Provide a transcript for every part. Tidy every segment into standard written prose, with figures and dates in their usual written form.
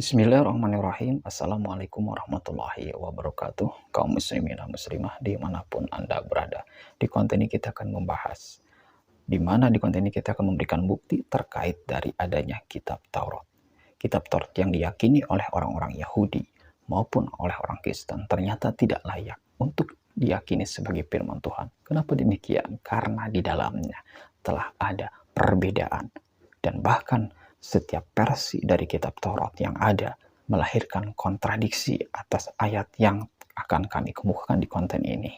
Bismillahirrahmanirrahim. Assalamualaikum warahmatullahi wabarakatuh. Kaum muslimin dan muslimah dimanapun Anda berada. Di konten ini kita akan membahas, di konten ini kita akan memberikan bukti terkait dari adanya kitab Taurat. Kitab Taurat yang diyakini oleh orang-orang Yahudi maupun oleh orang Kristen ternyata tidak layak untuk diyakini sebagai firman Tuhan. Kenapa demikian? Karena di dalamnya telah ada perbedaan dan bahkan setiap versi dari kitab Taurat yang ada melahirkan kontradiksi atas ayat yang akan kami kemukakan di konten ini.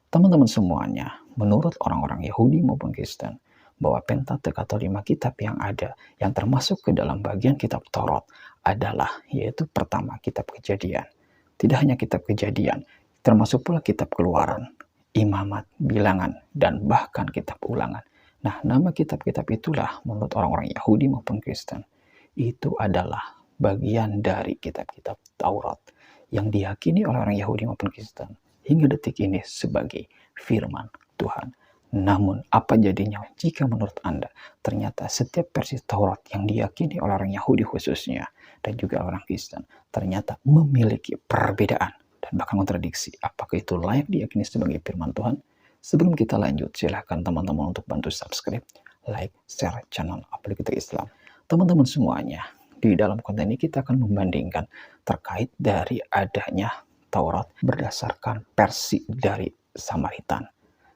Teman-teman semuanya, menurut orang-orang Yahudi maupun Kristen, bahwa Pentateuch atau 5 kitab yang ada, yang termasuk ke dalam bagian kitab Taurat adalah, yaitu pertama kitab Kejadian. Tidak hanya kitab Kejadian, termasuk pula kitab Keluaran, Imamat, Bilangan, dan bahkan kitab Ulangan. Nah, nama kitab-kitab itulah menurut orang-orang Yahudi maupun Kristen, itu adalah bagian dari kitab-kitab Taurat yang diyakini oleh orang Yahudi maupun Kristen hingga detik ini sebagai firman Tuhan. Namun, apa jadinya jika menurut Anda ternyata setiap versi Taurat yang diyakini oleh orang Yahudi khususnya dan juga orang Kristen ternyata memiliki perbedaan dan bahkan kontradiksi? Apakah itu layak diyakini sebagai firman Tuhan? Sebelum kita lanjut, silahkan teman-teman untuk bantu subscribe, like, share channel Apologetik Islam. Teman-teman semuanya, di dalam konten ini kita akan membandingkan terkait dari adanya Taurat berdasarkan versi dari Samaritan.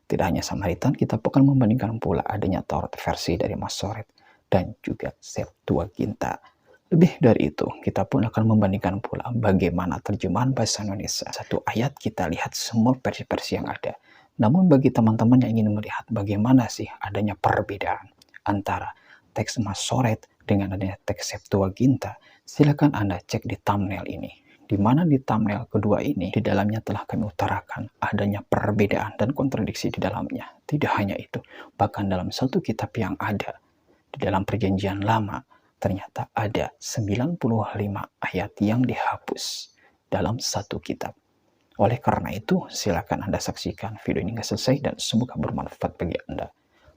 Tidak hanya Samaritan, kita akan membandingkan pula adanya Taurat versi dari Masoret dan juga Septuaginta. Lebih dari itu, kita pun akan membandingkan pula bagaimana terjemahan bahasa Indonesia. Satu ayat kita lihat semua versi-versi yang ada. Namun bagi teman-teman yang ingin melihat bagaimana sih adanya perbedaan antara teks Masoret dengan adanya teks Septuaginta, silakan Anda cek di thumbnail ini. Di mana di thumbnail kedua ini, di dalamnya telah kami utarakan adanya perbedaan dan kontradiksi di dalamnya. Tidak hanya itu, bahkan dalam satu kitab yang ada, di dalam perjanjian lama, ternyata ada 95 ayat yang dihapus dalam satu kitab. Oleh karena itu, silakan Anda saksikan video ini hingga selesai dan semoga bermanfaat bagi Anda.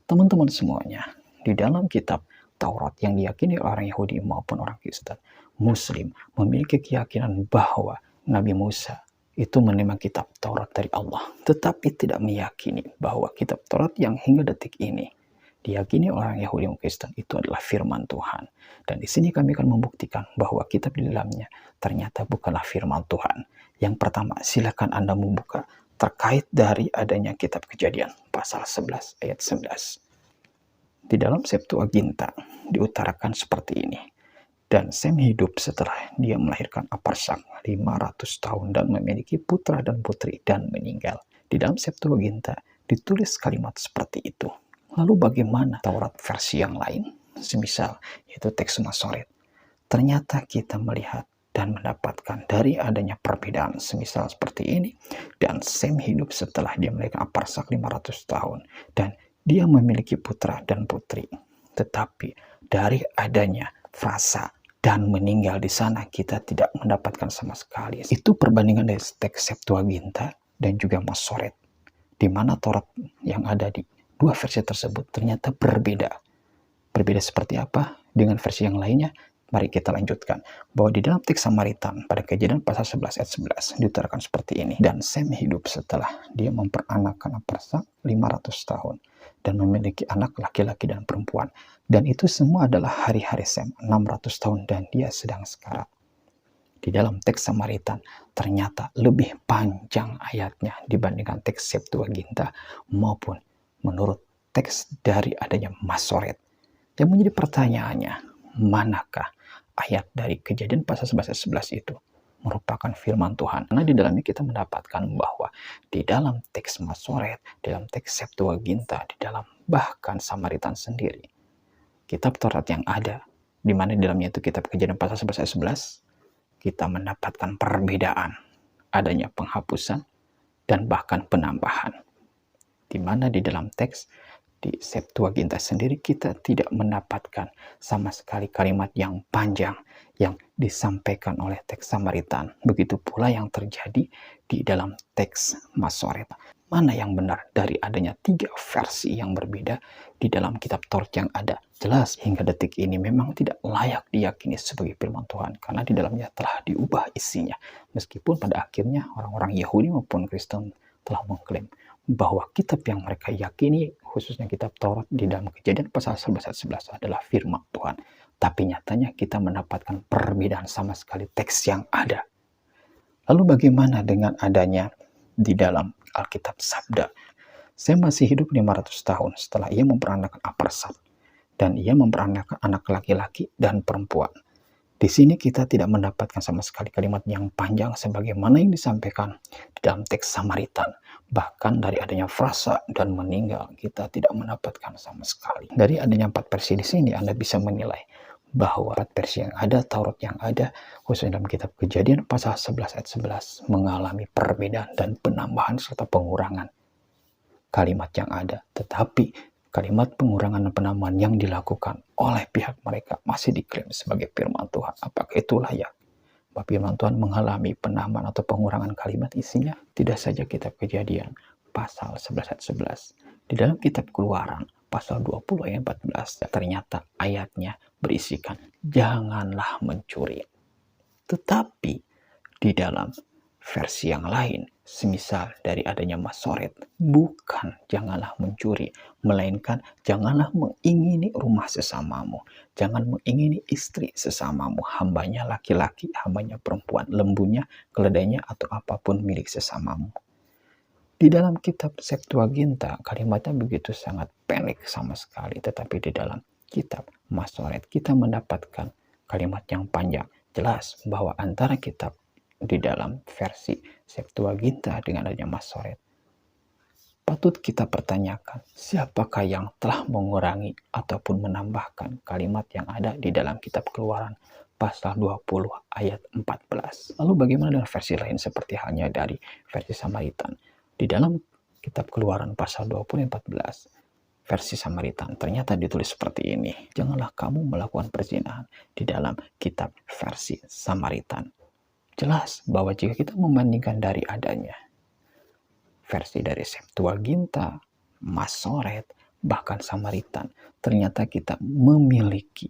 Teman-teman semuanya, di dalam kitab Taurat yang diyakini oleh orang Yahudi maupun orang Kristen, Muslim memiliki keyakinan bahwa Nabi Musa itu menerima kitab Taurat dari Allah, tetapi tidak meyakini bahwa kitab Taurat yang hingga detik ini diyakini oleh orang Yahudi dan Kristen itu adalah firman Tuhan. Dan di sini kami akan membuktikan bahwa kitab di dalamnya ternyata bukanlah firman Tuhan. Yang pertama, silakan Anda membuka terkait dari adanya kitab Kejadian pasal 11 ayat 11. Di dalam Septuaginta diutarakan seperti ini. Dan Sem hidup setelah dia melahirkan Aparsak 500 tahun dan memiliki putra dan putri dan meninggal. Di dalam Septuaginta ditulis kalimat seperti itu. Lalu bagaimana Taurat versi yang lain? Semisal yaitu teks Masoret. Ternyata kita melihat dan mendapatkan dari adanya perbedaan semisal seperti ini. Dan Sem hidup setelah dia melahirkan Aparsak 500 tahun. Dan dia memiliki putra dan putri. Tetapi dari adanya frasa dan meninggal di sana kita tidak mendapatkan sama sekali. Itu perbandingan dari teks Septuaginta dan juga Masoret. Di mana Taurat yang ada di dua versi tersebut ternyata berbeda. Berbeda seperti apa dengan versi yang lainnya? Mari kita lanjutkan. Bahwa di dalam teks Samaritan pada Kejadian pasal 11 ayat 11 diutarakan seperti ini. Dan Sem hidup setelah dia memperanakkan Aparsak 500 tahun dan memiliki anak laki-laki dan perempuan. Dan itu semua adalah hari-hari Sem 600 tahun dan dia sedang sekarat. Di dalam teks Samaritan ternyata lebih panjang ayatnya dibandingkan teks Septuaginta maupun menurut teks dari adanya Masoret. Yang menjadi pertanyaannya, manakah ayat dari Kejadian pasal 11 ayat 11 itu merupakan firman Tuhan? Karena di dalamnya kita mendapatkan bahwa di dalam teks Masoret, dalam teks Septuaginta, di dalam bahkan Samaritan sendiri, kitab Taurat yang ada, di mana di dalamnya itu kitab Kejadian pasal 11 ayat 11, kita mendapatkan perbedaan, adanya penghapusan dan bahkan penambahan. Di mana di dalam teks di Septuaginta sendiri kita tidak mendapatkan sama sekali kalimat yang panjang yang disampaikan oleh teks Samaritan. Begitu pula yang terjadi di dalam teks Masoret. Mana yang benar dari adanya 3 versi yang berbeda di dalam kitab Taurat yang ada? Jelas hingga detik ini memang tidak layak diyakini sebagai firman Tuhan karena di dalamnya telah diubah isinya. Meskipun pada akhirnya orang-orang Yahudi maupun Kristen telah mengklaim bahwa kitab yang mereka yakini, khususnya kitab Taurat di dalam Kejadian pasal 11 ayat 11 adalah firman Tuhan. Tapi nyatanya kita mendapatkan perbedaan sama sekali teks yang ada. Lalu bagaimana dengan adanya di dalam Alkitab Sabda? Saya masih hidup 500 tahun setelah ia memperanakan Aparsat. Dan ia memperanakan anak laki-laki dan perempuan. Di sini kita tidak mendapatkan sama sekali kalimat yang panjang sebagaimana yang disampaikan di dalam teks Samaritan. Bahkan dari adanya frasa dan meninggal kita tidak mendapatkan sama sekali. Dari adanya 4 versi di sini Anda bisa menilai bahwa 4 versi yang ada, Taurat yang ada, khususnya dalam kitab Kejadian pasal 11 ayat 11 mengalami perbedaan dan penambahan serta pengurangan kalimat yang ada. Tetapi kalimat pengurangan dan penambahan yang dilakukan oleh pihak mereka masih diklaim sebagai firman Tuhan. Apakah itu layak? Bahwa firman Tuhan mengalami penambahan atau pengurangan kalimat isinya? Tidak saja kitab Kejadian pasal 11 ayat 11. Di dalam kitab Keluaran pasal 20 ayat 14 ternyata ayatnya berisikan janganlah mencuri. Tetapi di dalam versi yang lain, semisal dari adanya Masoret, bukan janganlah mencuri, melainkan janganlah mengingini rumah sesamamu, jangan mengingini istri sesamamu, hambanya laki-laki, hambanya perempuan, lembunya, keledainya, atau apapun milik sesamamu. Di dalam kitab Septuaginta, kalimatnya begitu sangat pendek sama sekali, tetapi di dalam kitab Masoret kita mendapatkan kalimat yang panjang. Jelas bahwa antara kitab di dalam versi Septuaginta dengan adanya Masoret, patut kita pertanyakan siapakah yang telah mengurangi ataupun menambahkan kalimat yang ada di dalam kitab Keluaran pasal 20 ayat 14. Lalu bagaimana dengan versi lain seperti halnya dari versi Samaritan? Di dalam kitab Keluaran pasal 20 ayat 14 versi Samaritan ternyata ditulis seperti ini, janganlah kamu melakukan perzinahan. Di dalam kitab versi Samaritan jelas bahwa jika kita membandingkan dari adanya versi dari Septuaginta, Masoret, bahkan Samaritan, ternyata kita memiliki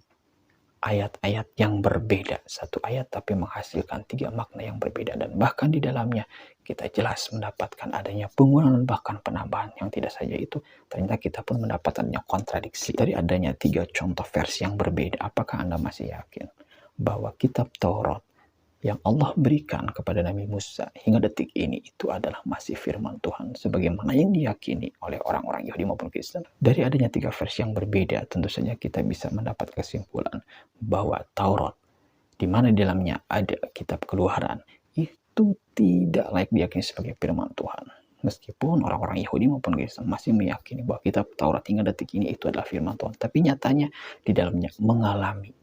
ayat-ayat yang berbeda. Satu ayat tapi menghasilkan 3 makna yang berbeda. Dan bahkan di dalamnya kita jelas mendapatkan adanya pengurangan bahkan penambahan. Yang tidak saja itu, ternyata kita pun mendapatkannya kontradiksi. Dari adanya 3 contoh versi yang berbeda, apakah Anda masih yakin bahwa kitab Taurat yang Allah berikan kepada Nabi Musa hingga detik ini itu adalah masih firman Tuhan sebagaimana yang diyakini oleh orang-orang Yahudi maupun Kristen? Dari adanya 3 versi yang berbeda, tentu saja kita bisa mendapat kesimpulan bahwa Taurat, di mana di dalamnya ada kitab Keluaran, itu tidak layak diyakini sebagai firman Tuhan. Meskipun orang-orang Yahudi maupun Kristen masih meyakini bahwa kitab Taurat hingga detik ini itu adalah firman Tuhan, tapi nyatanya di dalamnya mengalami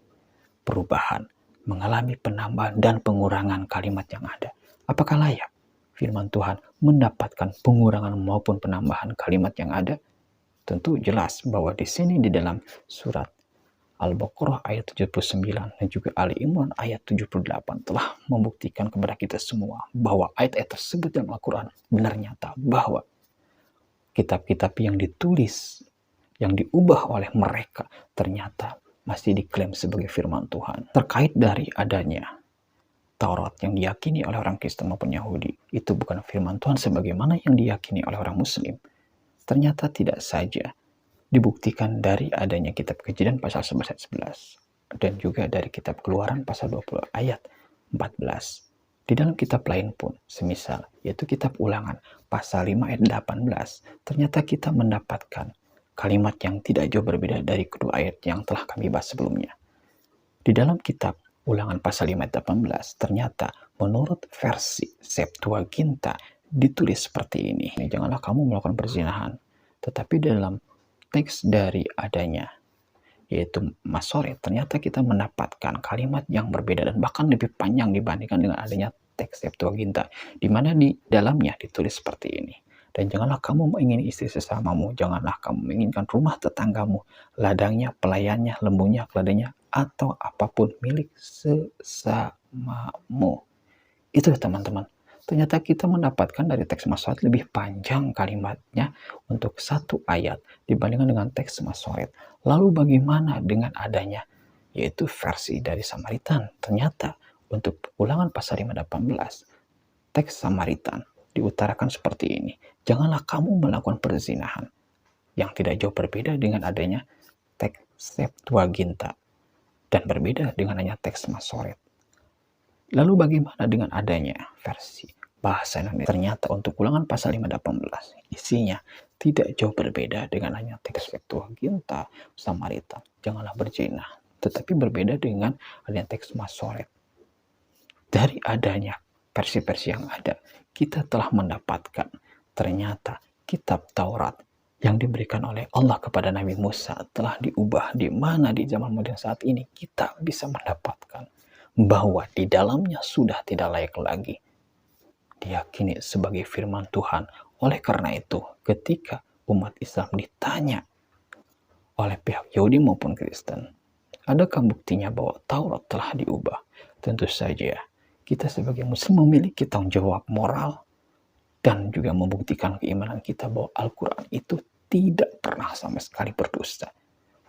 perubahan, mengalami penambahan dan pengurangan kalimat yang ada. Apakah layak firman Tuhan mendapatkan pengurangan maupun penambahan kalimat yang ada? Tentu jelas bahwa di sini di dalam surat Al-Baqarah ayat 79 dan juga Ali Imran ayat 78 telah membuktikan kepada kita semua bahwa ayat-ayat tersebut dalam Al-Quran benar nyata bahwa kitab-kitab yang ditulis, yang diubah oleh mereka ternyata masih diklaim sebagai firman Tuhan. Terkait dari adanya Taurat yang diyakini oleh orang Kristen maupun Yahudi, itu bukan firman Tuhan sebagaimana yang diyakini oleh orang Muslim. Ternyata tidak saja dibuktikan dari adanya kitab Kejadian pasal 11 ayat 11 dan juga dari kitab Keluaran pasal 20 ayat 14. Di dalam kitab lain pun, semisal yaitu kitab Ulangan pasal 5 ayat 18, ternyata kita mendapatkan kalimat yang tidak jauh berbeda dari kedua ayat yang telah kami bahas sebelumnya. Di dalam kitab Ulangan pasal 5 ayat 18, ternyata menurut versi Septuaginta ditulis seperti ini. Janganlah kamu melakukan perzinahan. Tetapi dalam teks dari adanya yaitu Masoret, ternyata kita mendapatkan kalimat yang berbeda dan bahkan lebih panjang dibandingkan dengan adanya teks Septuaginta, di mana di dalamnya ditulis seperti ini. Dan janganlah kamu mengingini istri sesamamu, janganlah kamu menginginkan rumah tetanggamu, ladangnya, pelayannya, lembunya, keledainya, atau apapun milik sesamamu. Itu teman-teman. Ternyata kita mendapatkan dari teks Masoret lebih panjang kalimatnya untuk satu ayat dibandingkan dengan teks Masoret. Lalu bagaimana dengan adanya yaitu versi dari Samaritan? Ternyata untuk Ulangan pasal 5:18 teks Samaritan diutarakan seperti ini. Janganlah kamu melakukan perzinahan. Yang tidak jauh berbeda dengan adanya teks Septuaginta dan berbeda dengan adanya teks Masoret. Lalu bagaimana dengan adanya versi bahasa Indonesia? Ternyata untuk Ulangan pasal 5:18 isinya tidak jauh berbeda dengan hanya teks Septuaginta, Samaritan, janganlah berzina, tetapi berbeda dengan adanya teks Masoret. Dari adanya versi-versi yang ada, kita telah mendapatkan ternyata kitab Taurat yang diberikan oleh Allah kepada Nabi Musa telah diubah, di mana di zaman modern saat ini kita bisa mendapatkan bahwa di dalamnya sudah tidak layak lagi diyakini sebagai firman Tuhan. Oleh karena itu, ketika umat Islam ditanya oleh pihak Yahudi maupun Kristen, adakah buktinya bahwa Taurat telah diubah? Tentu saja, kita sebagai Muslim memiliki tanggung jawab moral dan juga membuktikan keimanan kita bahwa Al-Quran itu tidak pernah sama sekali berdusta.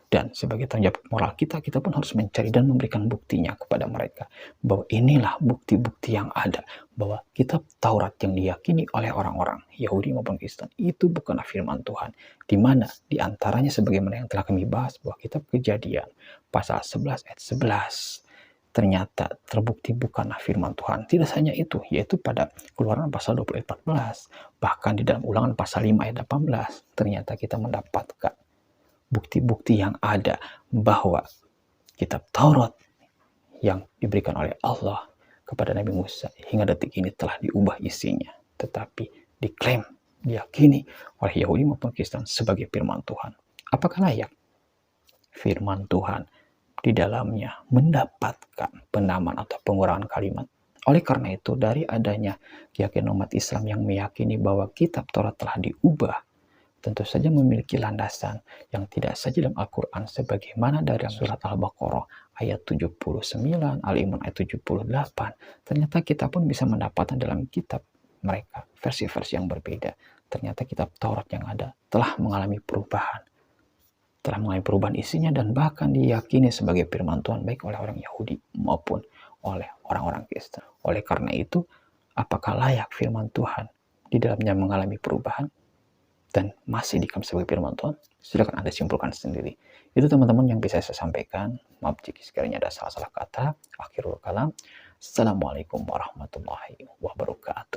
Dan sebagai tanggung jawab moral kita pun harus mencari dan memberikan buktinya kepada mereka. Bahwa inilah bukti-bukti yang ada. Bahwa kitab Taurat yang diyakini oleh orang-orang Yahudi maupun Kristen itu bukanlah firman Tuhan. Di mana diantaranya sebagaimana yang telah kami bahas bahwa kitab Kejadian pasal 11 ayat 11 ternyata terbukti bukanlah firman Tuhan. Tidak hanya itu, yaitu pada Keluaran pasal 20 ayat 14. Bahkan di dalam Ulangan pasal 5 ayat 18 ternyata kita mendapatkan bukti-bukti yang ada bahwa kitab Taurat yang diberikan oleh Allah kepada Nabi Musa hingga detik ini telah diubah isinya, tetapi diklaim, diyakini oleh Yahudi maupun Kristen sebagai firman Tuhan. Apakah layak firman Tuhan di dalamnya mendapatkan penamaan atau pengurangan kalimat? Oleh karena itu, dari adanya keyakinan umat Islam yang meyakini bahwa kitab Taurat telah diubah, tentu saja memiliki landasan yang tidak saja dalam Al-Quran sebagaimana dari surat Al-Baqarah ayat 79, Al-Imran ayat 78. Ternyata kita pun bisa mendapatkan dalam kitab mereka versi-versi yang berbeda. Ternyata kitab Taurat yang ada telah mengalami perubahan. Telah mengalami perubahan isinya dan bahkan diyakini sebagai firman Tuhan baik oleh orang Yahudi maupun oleh orang-orang Kristen. Oleh karena itu, apakah layak firman Tuhan di dalamnya mengalami perubahan dan masih dikam sebagai firman Tuhan? Silakan Anda simpulkan sendiri. Itu teman-teman yang bisa saya sampaikan. Maaf jika sekiranya ada salah-salah kata. Akhirul kalam. Assalamualaikum warahmatullahi wabarakatuh.